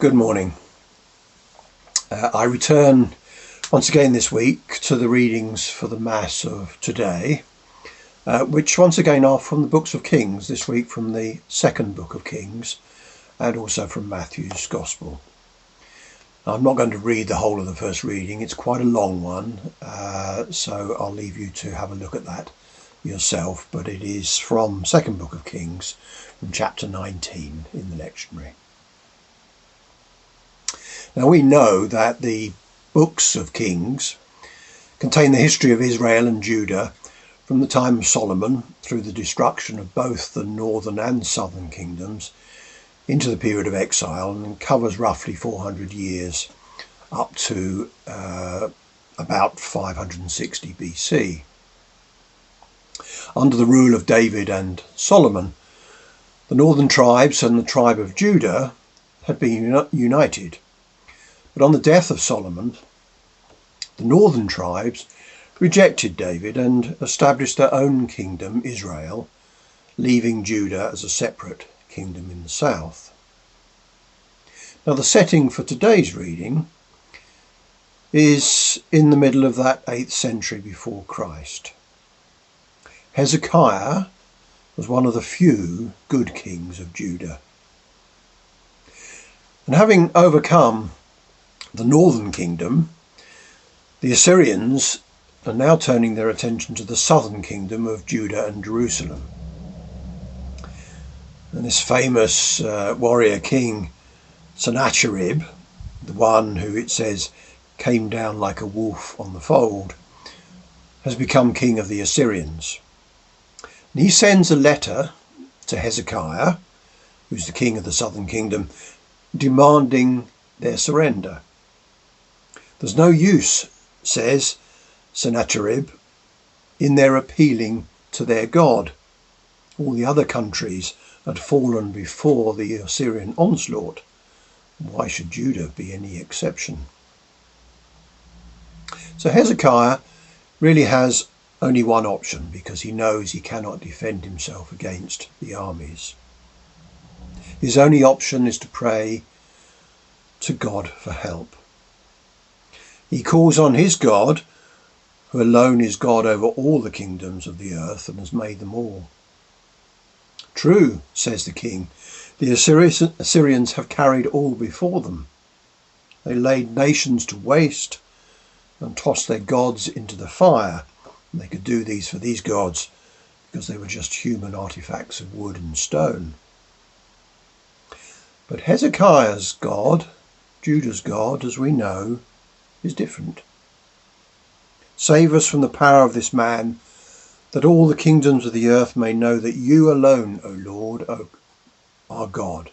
Good morning. I return once again this week to the readings for the Mass of today, which once again are from the books of Kings, this week from the second book of Kings and also from Matthew's Gospel. I'm not going to read the whole of the first reading, it's quite a long one, so I'll leave you to have a look at that yourself, but it is from second book of Kings, from chapter 19 in the lectionary. Now we know that the books of Kings contain the history of Israel and Judah from the time of Solomon through the destruction of both the northern and southern kingdoms into the period of exile, and covers roughly 400 years up to about 560 BC. Under the rule of David and Solomon, the northern tribes and the tribe of Judah had been united. But on the death of Solomon, the northern tribes rejected David and established their own kingdom, Israel, leaving Judah as a separate kingdom in the south. Now the setting for today's reading is in the middle of that 8th century before Christ. Hezekiah was one of the few good kings of Judah. And having overcome the northern kingdom, the Assyrians are now turning their attention to the southern kingdom of Judah and Jerusalem. And this famous warrior king Sennacherib, the one who it says came down like a wolf on the fold, has become king of the Assyrians. And he sends a letter to Hezekiah, who's the king of the southern kingdom, demanding their surrender. There's no use, says Sennacherib, in their appealing to their God. All the other countries had fallen before the Assyrian onslaught. Why should Judah be any exception? So Hezekiah really has only one option, because he knows he cannot defend himself against the armies. His only option is to pray to God for help. He calls on his God, who alone is God over all the kingdoms of the earth and has made them all. True, says the king, the Assyrians have carried all before them. They laid nations to waste and tossed their gods into the fire. And they could do these for these gods because they were just human artifacts of wood and stone. But Hezekiah's God, Judah's God, as we know, is different. Save us from the power of this man, that all the kingdoms of the earth may know that you alone, O Lord, are God.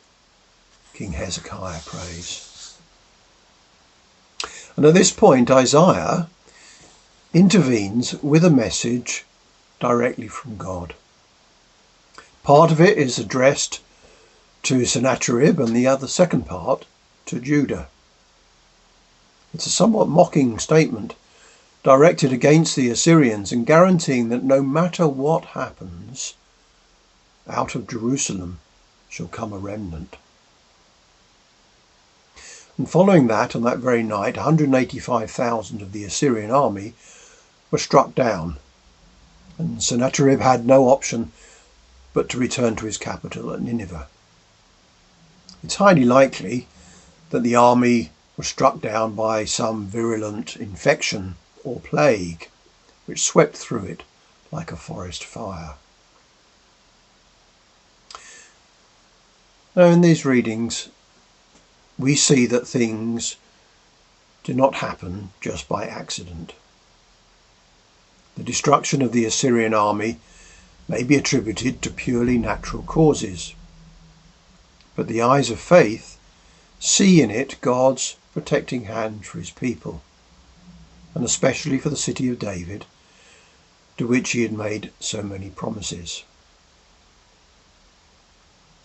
King Hezekiah prays. And at this point, Isaiah intervenes with a message directly from God. Part of it is addressed to Sennacherib and the other second part to Judah. It's a somewhat mocking statement directed against the Assyrians and guaranteeing that no matter what happens, out of Jerusalem shall come a remnant. And following that, on that very night, 185,000 of the Assyrian army were struck down, and Sennacherib had no option but to return to his capital at Nineveh. It's highly likely that the army was struck down by some virulent infection or plague, which swept through it like a forest fire. Now in these readings, we see that things do not happen just by accident. The destruction of the Assyrian army may be attributed to purely natural causes, but the eyes of faith see in it God's protecting hand for his people, and especially for the city of David, to which he had made so many promises.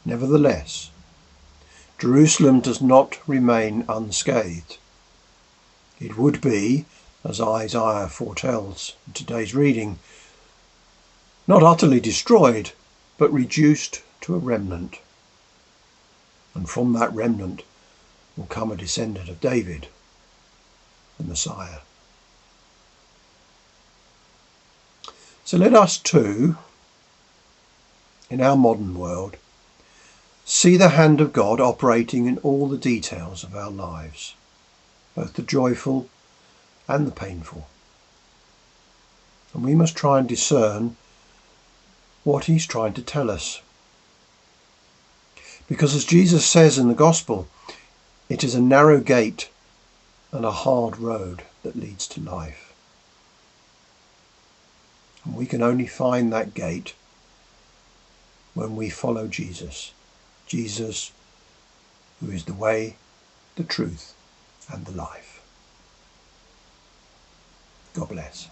Nevertheless, Jerusalem does not remain unscathed. It would be, as Isaiah foretells in today's reading, not utterly destroyed, but reduced to a remnant. And from that remnant, will come a descendant of David, the Messiah. So let us too, in our modern world, see the hand of God operating in all the details of our lives, both the joyful and the painful. And we must try and discern what he's trying to tell us. Because as Jesus says in the Gospel, it is a narrow gate and a hard road that leads to life. And we can only find that gate when we follow Jesus. Jesus, who is the way, the truth, and the life. God bless.